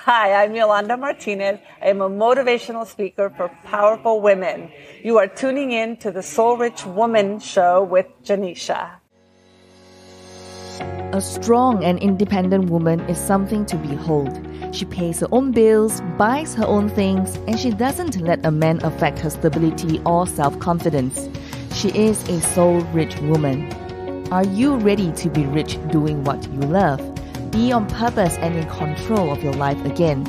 Hi, I'm Yolanda Martinez. I am a motivational speaker for powerful women. You are tuning in to the Soul Rich Woman Show with Janisha. A strong and independent woman is something to behold. She pays her own bills, buys her own things, and she doesn't let a man affect her stability or self-confidence. She is a soul-rich woman. Are you ready to be rich doing what you love? Be on purpose and in control of your life again.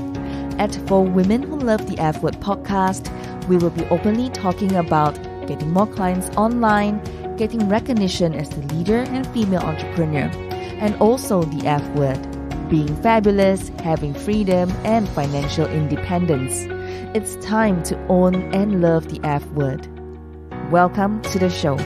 At For Women Who Love the F Word podcast, we will be openly talking about getting more clients online, getting recognition as a leader and female entrepreneur, and also the F word, being fabulous, having freedom, and financial independence. It's time to own and love the F word. Welcome to the show.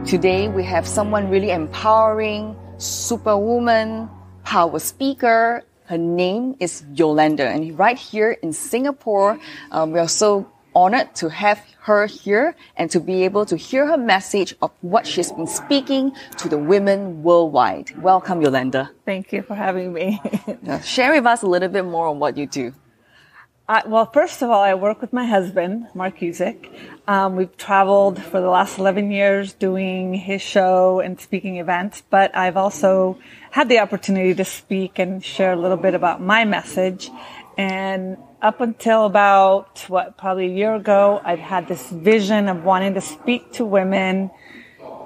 Today, we have someone really empowering, superwoman, power speaker. Her name is Yolanda. And right here in Singapore, we are so honored to have her here and to be able to hear her message of what she's been speaking to the women worldwide. Welcome, Yolanda. Thank you for having me. Share with us a little bit more on what you do. Well, first of all, I work with my husband, Mark Usick. We've traveled for the last 11 years doing his show and speaking events, but I've also had the opportunity to speak and share a little bit about my message. And up until about, probably a year ago, I've had this vision of wanting to speak to women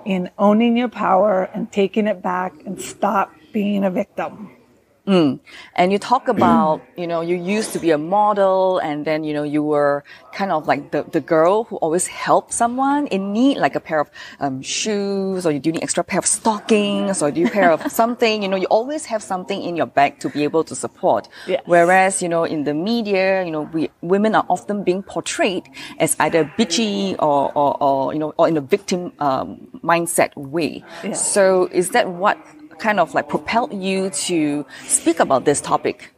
in owning your power and taking it back and stop being a victim. And you talk about, you used to be a model and then, you were kind of like the girl who always helped someone in need, like a pair of shoes, or you do need extra pair of stockings, or do you pair of something, you always have something in your bag to be able to support. Yes. Whereas, in the media, women are often being portrayed as either bitchy or in a victim, mindset way. Yes. So is that what kind of like propelled you to speak about this topic?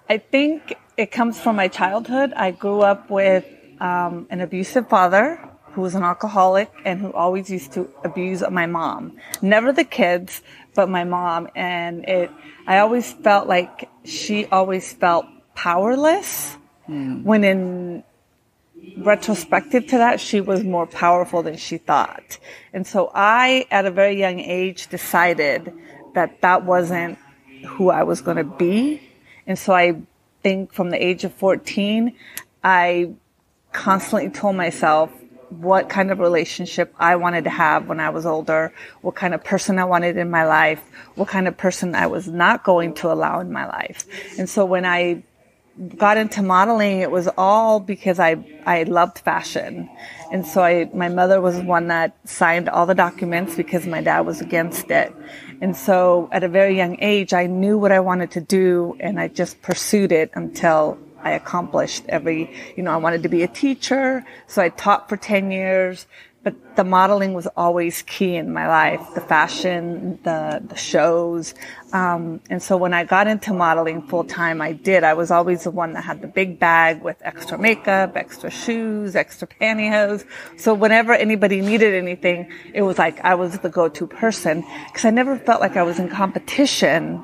I think it comes from my childhood. I grew up with an abusive father who was an alcoholic and who always used to abuse my mom. Never the kids, but my mom. And I always felt like she always felt powerless when in retrospective to that, she was more powerful than she thought. And so I, at a very young age, decided that wasn't who I was going to be. And so I think from the age of 14, I constantly told myself what kind of relationship I wanted to have when I was older, what kind of person I wanted in my life, what kind of person I was not going to allow in my life. And so when I got into modeling, it was all because I loved fashion. And so my mother was one that signed all the documents because my dad was against it. And so at a very young age, I knew what I wanted to do and I just pursued it until I accomplished I wanted to be a teacher. So I taught for 10 years. But the modeling was always key in my life, the fashion, the shows. And so when I got into modeling full time, I was always the one that had the big bag with extra makeup, extra shoes, extra pantyhose. So whenever anybody needed anything, it was like I was the go-to person because I never felt like I was in competition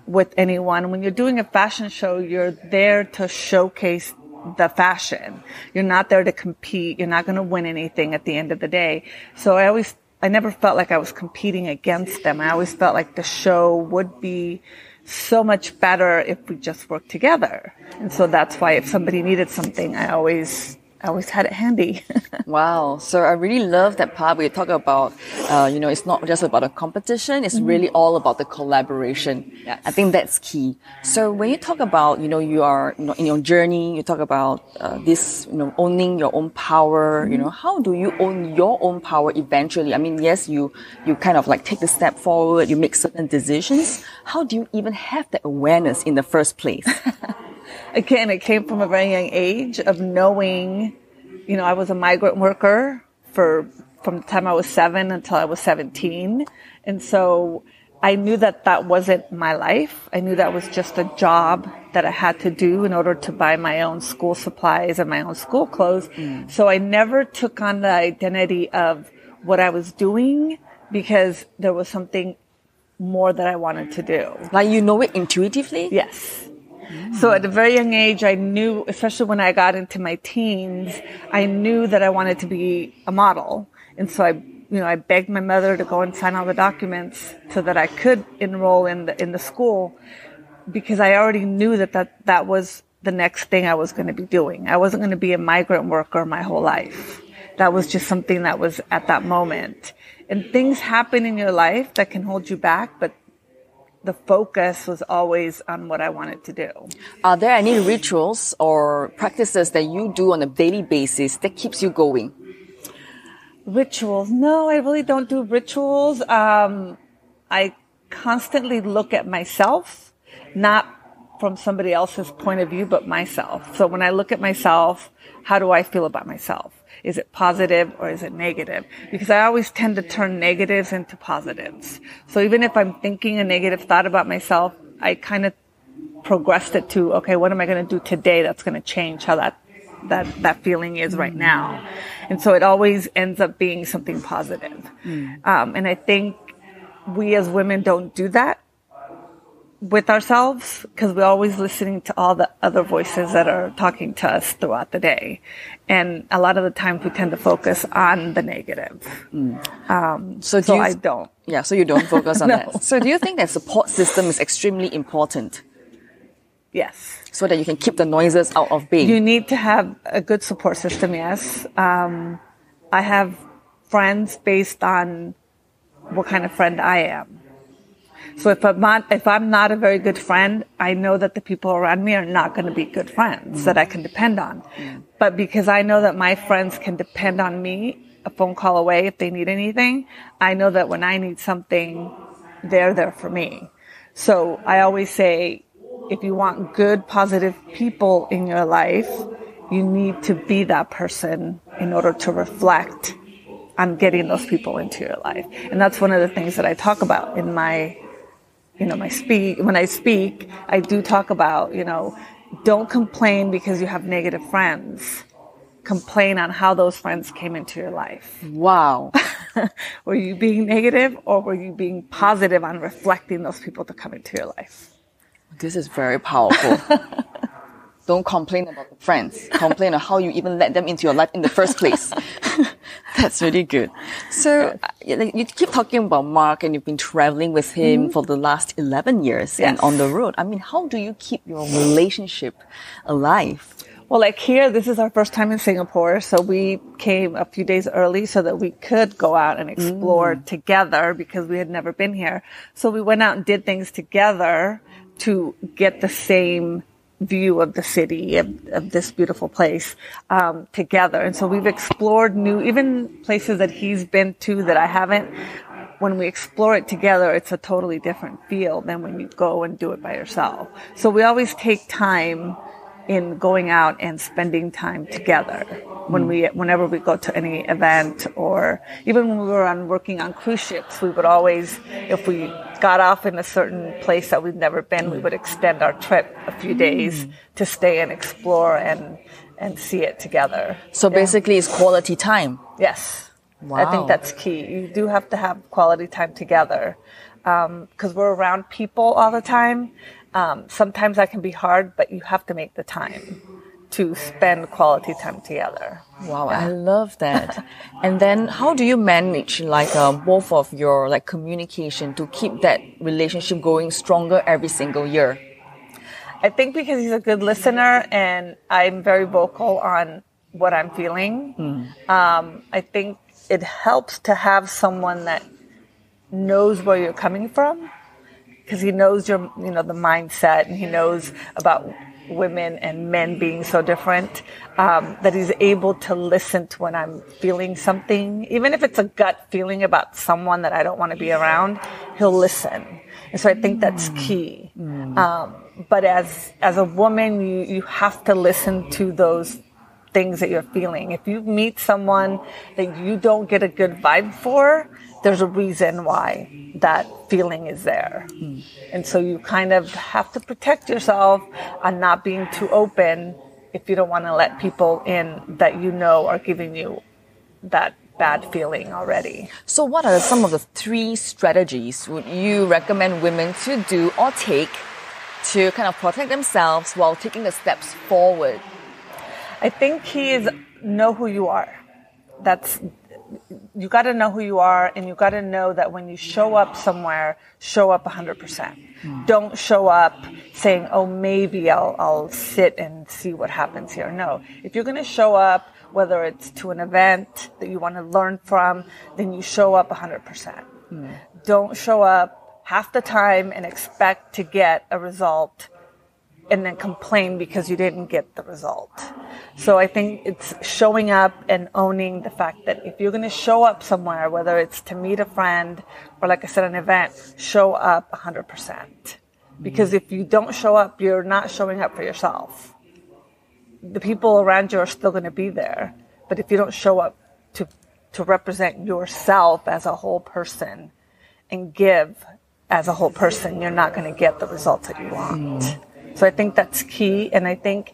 with anyone. When you're doing a fashion show, you're there to showcase the fashion. You're not there to compete. You're not going to win anything at the end of the day. So I never felt like I was competing against them. I always felt like the show would be so much better if we just worked together. And so that's why if somebody needed something, I always had it handy. Wow. So I really love that part where you talk about, it's not just about a competition. It's really all about the collaboration. Yes. I think that's key. So when you talk about, you are, in your journey, you talk about, this, owning your own power, how do you own your own power eventually? I mean, yes, you kind of like take the step forward, you make certain decisions. How do you even have that awareness in the first place? Again, it came from a very young age of knowing, I was a migrant worker from the time I was 7 until I was 17. And so I knew that wasn't my life. I knew that was just a job that I had to do in order to buy my own school supplies and my own school clothes. So I never took on the identity of what I was doing because there was something more that I wanted to do. Like you know it intuitively? Yes. So at a very young age, I knew, especially when I got into my teens, I knew that I wanted to be a model. And so I begged my mother to go and sign all the documents so that I could enroll in the school, because I already knew that was the next thing I was going to be doing. I wasn't going to be a migrant worker my whole life. That was just something that was at that moment. And things happen in your life that can hold you back, but the focus was always on what I wanted to do. Are there any rituals or practices that you do on a daily basis that keeps you going? Rituals? No, I really don't do rituals. I constantly look at myself, not from somebody else's point of view, but myself. So when I look at myself, how do I feel about myself? Is it positive or is it negative? Because I always tend to turn negatives into positives. So even if I'm thinking a negative thought about myself, I kind of progressed it to, okay, what am I going to do today that's going to change how that feeling is right now? And so it always ends up being something positive. And I think we as women don't do that with ourselves, because we're always listening to all the other voices that are talking to us throughout the day. And a lot of the times we tend to focus on the negative. So I don't. Yeah, so you don't focus on No. that. So do you think that support system is extremely important? Yes. So that you can keep the noises out of being? You need to have a good support system, yes. I have friends based on what kind of friend I am. So if I'm not a very good friend, I know that the people around me are not going to be good friends that I can depend on. But because I know that my friends can depend on me a phone call away if they need anything, I know that when I need something, they're there for me. So I always say, if you want good, positive people in your life, you need to be that person in order to reflect on getting those people into your life. And that's one of the things that I talk about in when I speak, I do talk about, don't complain because you have negative friends. Complain on how those friends came into your life. Wow. Were you being negative, or were you being positive on reflecting those people to come into your life? This is very powerful. Don't complain about the friends. Complain on how you even let them into your life in the first place. That's really good. So you keep talking about Mark, and you've been traveling with him for the last 11 years and on the road. I mean, how do you keep your relationship alive? Well, like here, this is our first time in Singapore, so we came a few days early so that we could go out and explore together, because we had never been here. So we went out and did things together to get the same view of the city, of this beautiful place, together. And so we've explored even places that he's been to that I haven't. When we explore it together, it's a totally different feel than when you go and do it by yourself. So we always take time in going out and spending time together whenever we go to any event, or even when we were working on cruise ships, we would always, if we got off in a certain place that we'd never been, we would extend our trip a few days to stay and explore and see it together. So basically it's quality time. Yes. Wow. I think that's key. You do have to have quality time together, because we're around people all the time. Sometimes that can be hard, but you have to make the time to spend quality time together. Wow, I love that. And then how do you manage both of your communication to keep that relationship going stronger every single year? I think because he's a good listener and I'm very vocal on what I'm feeling. I think it helps to have someone that knows where you're coming from, because he knows your, the mindset, and he knows about women and men being so different, that he's able to listen to when I'm feeling something. Even if it's a gut feeling about someone that I don't want to be around, he'll listen. And so I think that's key. But as a woman, you have to listen to those things that you're feeling. If you meet someone that you don't get a good vibe for, there's a reason why that feeling is there. And so you kind of have to protect yourself on not being too open if you don't want to let people in that are giving you that bad feeling already. So what are some of the 3 strategies would you recommend women to do or take to kind of protect themselves while taking the steps forward? I think key is know who you are. You got to know who you are, and you got to know that when you show up somewhere, show up 100%. Don't show up saying, oh, maybe I'll sit and see what happens here. No. If you're going to show up, whether it's to an event that you want to learn from, then you show up 100%. Don't show up half the time and expect to get a result and then complain because you didn't get the result. So I think it's showing up and owning the fact that if you're going to show up somewhere, whether it's to meet a friend or, like I said, an event, show up 100%. Because if you don't show up, you're not showing up for yourself. The people around you are still going to be there. But if you don't show up to represent yourself as a whole person and give as a whole person, you're not going to get the results that you want. So I think that's key. And I think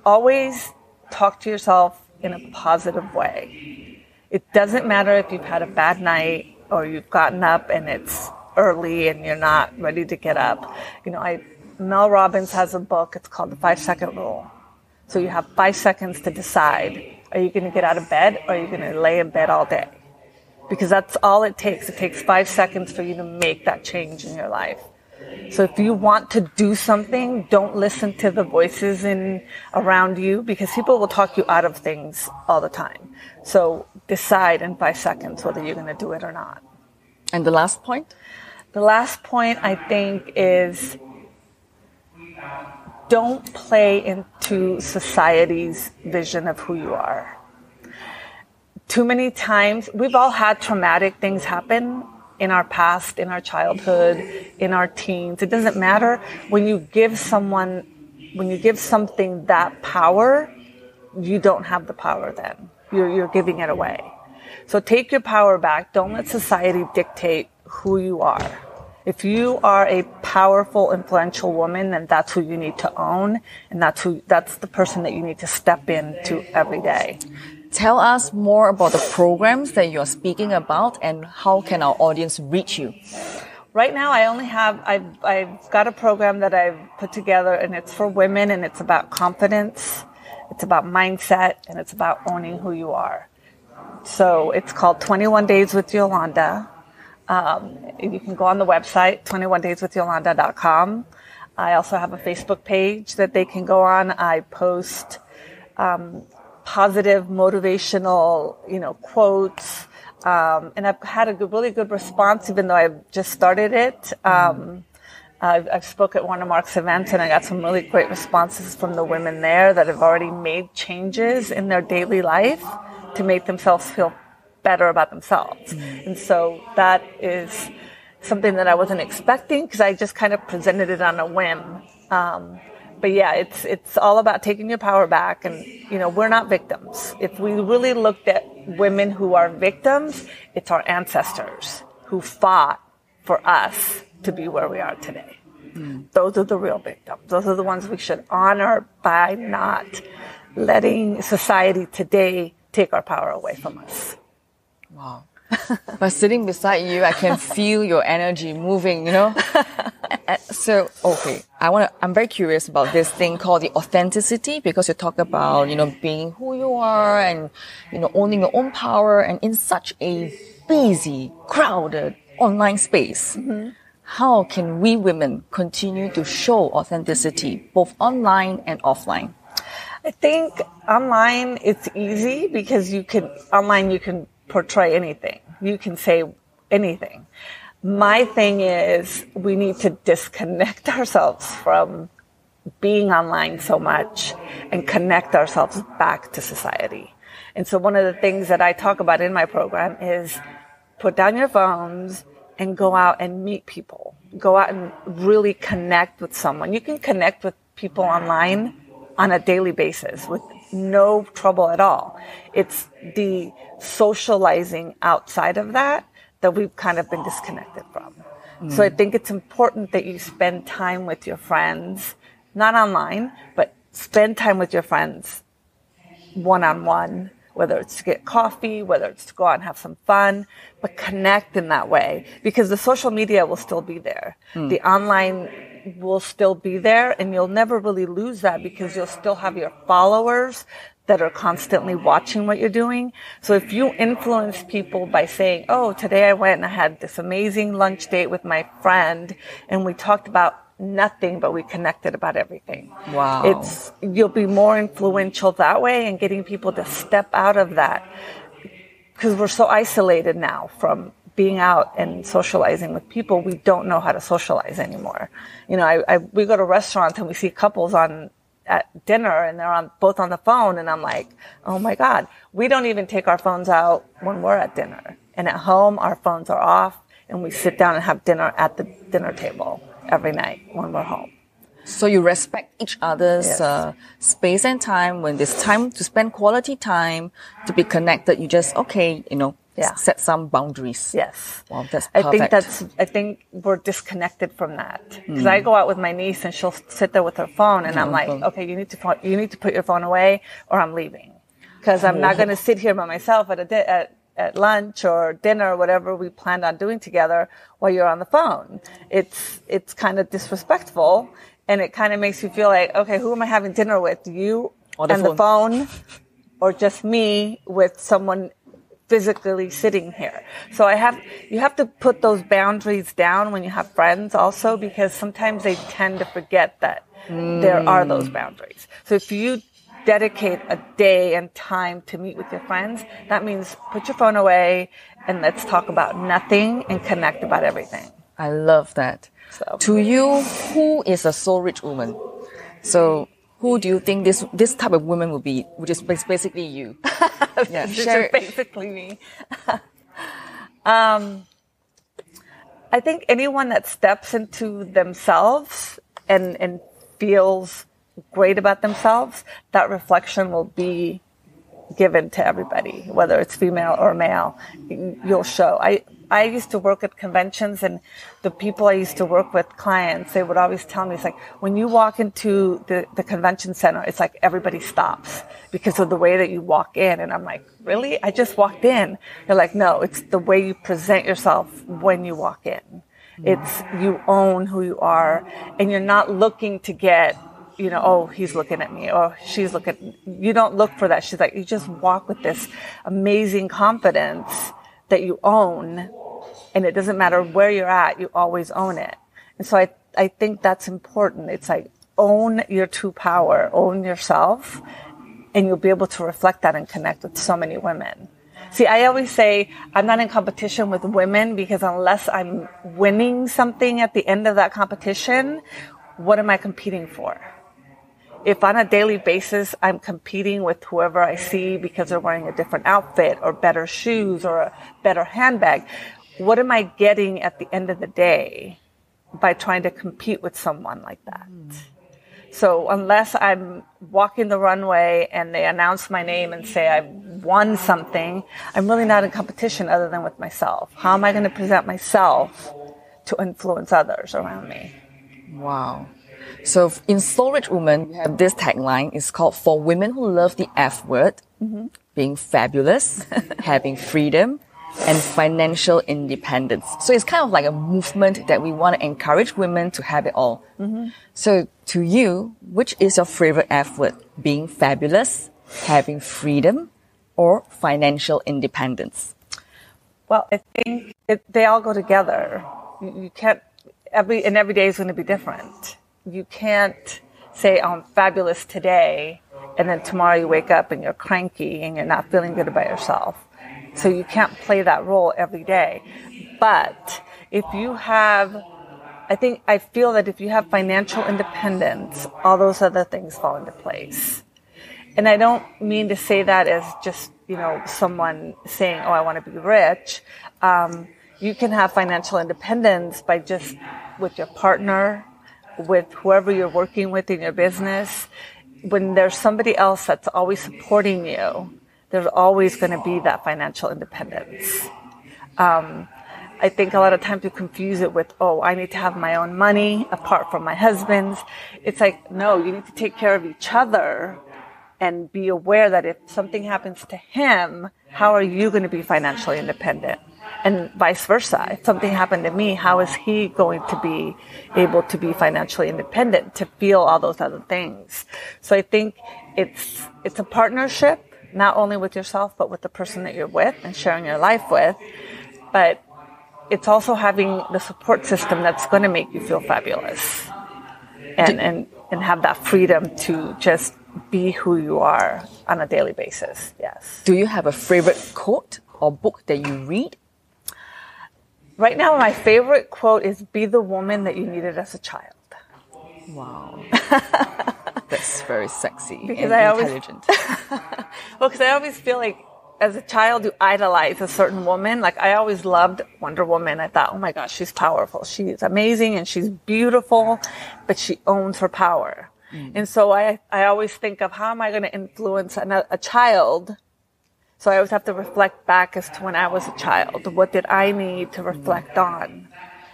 always talk to yourself in a positive way. It doesn't matter if you've had a bad night or you've gotten up and it's early and you're not ready to get up. Mel Robbins has a book. It's called The 5-Second Rule. So you have 5 seconds to decide. Are you going to get out of bed or are you going to lay in bed all day? Because that's all it takes. It takes 5 seconds for you to make that change in your life. So if you want to do something, don't listen to the voices around you, because people will talk you out of things all the time. So decide in 5 seconds whether you're going to do it or not. And the last point? The last point, I think, is don't play into society's vision of who you are. Too many times, we've all had traumatic things happen in our past, in our childhood, in our teens. It doesn't matter. When you give something that power, you don't have the power then. You're giving it away. So take your power back. Don't let society dictate who you are. If you are a powerful, influential woman, then that's who you need to own, and that's the person that you need to step into every day. Tell us more about the programs that you're speaking about and how can our audience reach you? Right now, I've got a program that I've put together, and it's for women, and it's about confidence, it's about mindset, and it's about owning who you are. So it's called 21 Days with Yolanda. You can go on the website, 21dayswithyolanda.com. I also have a Facebook page that they can go on. I post positive, motivational, quotes. And I've had a really good response, even though I've just started it. I've spoke at one of Mark's events, and I got some really great responses from the women there that have already made changes in their daily life to make themselves feel better about themselves. And so that is something that I wasn't expecting, because I just kind of presented it on a whim. But yeah, it's all about taking your power back. And, we're not victims. If we really looked at women who are victims, it's our ancestors who fought for us to be where we are today. Those are the real victims. Those are the ones we should honor by not letting society today take our power away from us. Wow. By sitting beside you, I can feel your energy moving, So, okay, I'm very curious about this thing called the authenticity, because you talk about, being who you are and, owning your own power, and in such a busy, crowded online space. How can we women continue to show authenticity, both online and offline? I think online it's easy, because you can portray anything. You can say anything. My thing is, we need to disconnect ourselves from being online so much and connect ourselves back to society. And so one of the things that I talk about in my program is put down your phones and go out and meet people. Go out and really connect with someone. You can connect with people online on a daily basis with no trouble at all. It's the socializing outside of that we've kind of been disconnected from. So I think it's important that you spend time with your friends, not online, but spend time with your friends one-on-one, whether it's to get coffee, whether it's to go out and have some fun, but connect in that way, because the social media will still be there. The online will still be there, and you'll never really lose that because you'll still have your followers that are constantly watching what you're doing. So if you influence people by saying, oh, today I went and I had this amazing lunch date with my friend and we talked about nothing, but we connected about everything. Wow. You'll be more influential that way, and getting people to step out of that, because we're so isolated now from being out and socializing with people. We don't know how to socialize anymore. You know, we go to restaurants and we see couples at dinner and they're both on the phone, and I'm like, oh my God, we don't even take our phones out when we're at dinner. And at home, our phones are off, and we sit down and have dinner at the dinner table every night when we're home. So you respect each other's Yes. space and time. When there's time to spend quality time, to be connected, you just, Yeah. set some boundaries. Yes. Wow, that's perfect. I think we're disconnected from that. Because I go out with my niece and she'll sit there with her phone, and I'm like, okay, you need to put your phone away or I'm leaving. Because I'm not going to sit here by myself at lunch or dinner or whatever we planned on doing together while you're on the phone. It's kind of disrespectful, and it kind of makes you feel like, okay, who am I having dinner with? You Or the and the phone, or just me with someone physically sitting here. So you have to put those boundaries down when you have friends also, because sometimes they tend to forget that there are those boundaries. So if you dedicate a day and time to meet with your friends, that means put your phone away and let's talk about nothing and connect about everything. I love that. So. To you, who is a soul-rich woman? So who do you think this type of woman will be, which is basically you? Yeah, this is basically me. I think anyone that steps into themselves and feels great about themselves, that reflection will be given to everybody, whether it's female or male. You'll show. I used to work at conventions, and the people I used to work with, clients, they would always tell me, it's like, when you walk into the convention center, it's like everybody stops because of the way that you walk in. And I'm like, really? I just walked in. They're like, no, it's the way you present yourself when you walk in. It's you own who you are, and you're not looking to get, oh, he's looking at me, or she's looking. You don't look for that. She's like, you just walk with this amazing confidence that you own, and it doesn't matter where you're at, you always own it. And so I think that's important. It's like, own your true power, own yourself, and you'll be able to reflect that and connect with so many women. See, I always say I'm not in competition with women, because unless I'm winning something at the end of that competition, what am I competing for? If on a daily basis I'm competing with whoever I see because they're wearing a different outfit or better shoes or a better handbag, what am I getting at the end of the day by trying to compete with someone like that? So unless I'm walking the runway and they announce my name and say I've won something, I'm really not in competition other than with myself. How am I going to present myself to influence others around me? Wow. So in Soul Rich Woman, we have this tagline. It's called For Women Who Love the F Word, being fabulous, having freedom, and financial independence. So it's kind of like a movement that we want to encourage women to have it all. So to you, which is your favorite F word? Being fabulous, having freedom, or financial independence? Well, I think they all go together. You can't, every day is going to be different. You can't say, oh, I'm fabulous today, and then tomorrow you wake up and you're cranky and you're not feeling good about yourself. So you can't play that role every day. But if you have, I feel that if you have financial independence, all those other things fall into place. And I don't mean to say that as just, someone saying, oh, I want to be rich. You can have financial independence by just with your partner, with whoever you're working with in your business. When there's somebody else that's always supporting you, there's always going to be that financial independence. I think a lot of times we confuse it with, oh, I need to have my own money apart from my husband's. It's like, no, you need to take care of each other and be aware that if something happens to him, how are you going to be financially independent? And vice versa. If something happened to me, how is he going to be able to be financially independent, to feel all those other things? So I think it's a partnership, not only with yourself, but with the person that you're with and sharing your life with. But it's also having the support system that's going to make you feel fabulous and have that freedom to just be who you are on a daily basis. Yes. Do you have a favorite quote or book that you read? Right now, my favorite quote is, "Be the woman that you needed as a child." Wow. That's very sexy because and intelligent. Because I always feel like as a child, you idolize a certain woman. Like, I always loved Wonder Woman. I thought, oh my gosh, she's powerful. She's amazing and she's beautiful, but she owns her power. And so I always think of, how am I going to influence a child? So I always have to reflect back as to when I was a child. What did I need to reflect on?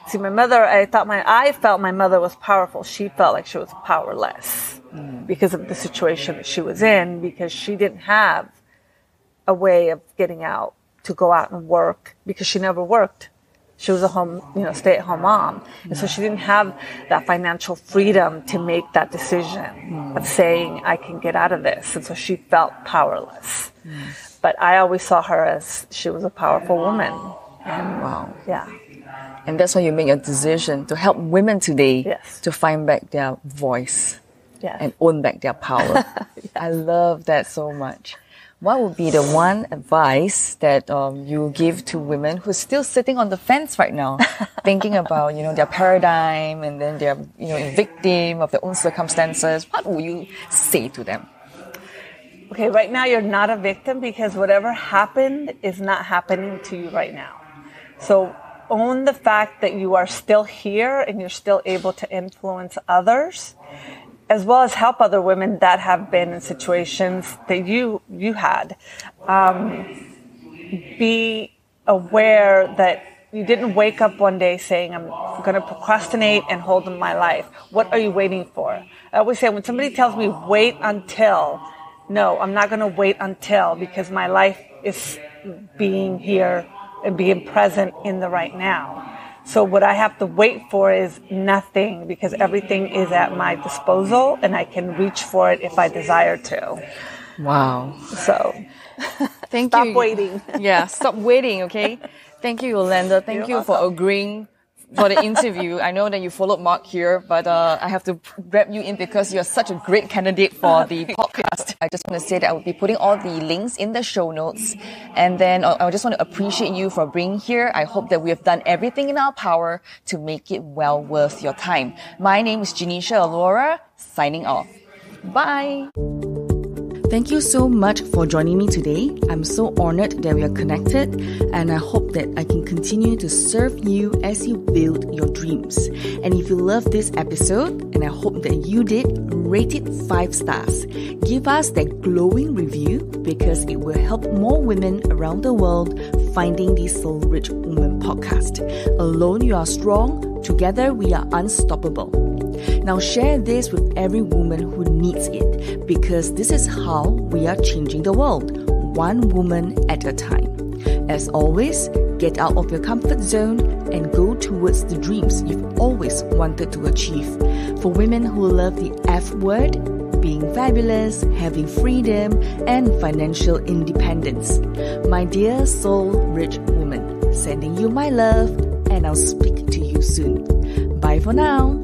See, my mother, I felt my mother was powerful. She felt like she was powerless because of the situation that she was in, because she didn't have a way of getting out to go out and work, because she never worked. She was a stay-at-home mom. And so she didn't have that financial freedom to make that decision of saying, I can get out of this. And so she felt powerless. But I always saw her as she was a powerful woman. And, wow. Yeah. And that's why you make a decision to help women today to find back their voice and own back their power. I love that so much. What would be the one advice that you give to women who are still sitting on the fence right now, thinking about, their paradigm, and then they're, a victim of their own circumstances? What would you say to them? Okay, right now you're not a victim, because whatever happened is not happening to you right now. So own the fact that you are still here and you're still able to influence others, as well as help other women that have been in situations that you had. Be aware that you didn't wake up one day saying, I'm going to procrastinate and hold on my life. What are you waiting for? I always say, when somebody tells me wait until, no, I'm not going to wait until, because my life is being here and being present in the right now. So what I have to wait for is nothing, because everything is at my disposal and I can reach for it if I desire to. Wow. So thank stop you. Waiting. Yeah, stop waiting, okay? Thank you, Yolanda. Thank you for agreeing for the interview. I know that you followed Mark here, but I have to grab you in because you're such a great candidate for the podcast. I just want to say that I will be putting all the links in the show notes. And then I just want to appreciate you for being here. I hope that we have done everything in our power to make it well worth your time. My name is Janisha Alora, signing off. Bye. Thank you so much for joining me today. I'm so honored that we are connected, and I hope that I can continue to serve you as you build your dreams. And if you love this episode, and I hope that you did, rate it 5 stars. Give us that glowing review, because it will help more women around the world finding the Soul Rich Woman podcast. Alone you are strong, together we are unstoppable. Now share this with every woman who needs it, because this is how we are changing the world, one woman at a time. As always, get out of your comfort zone and go towards the dreams you've always wanted to achieve. For women who love the F word, being fabulous, having freedom, and financial independence. My dear soul rich woman, sending you my love, and I'll speak to you soon. Bye for now.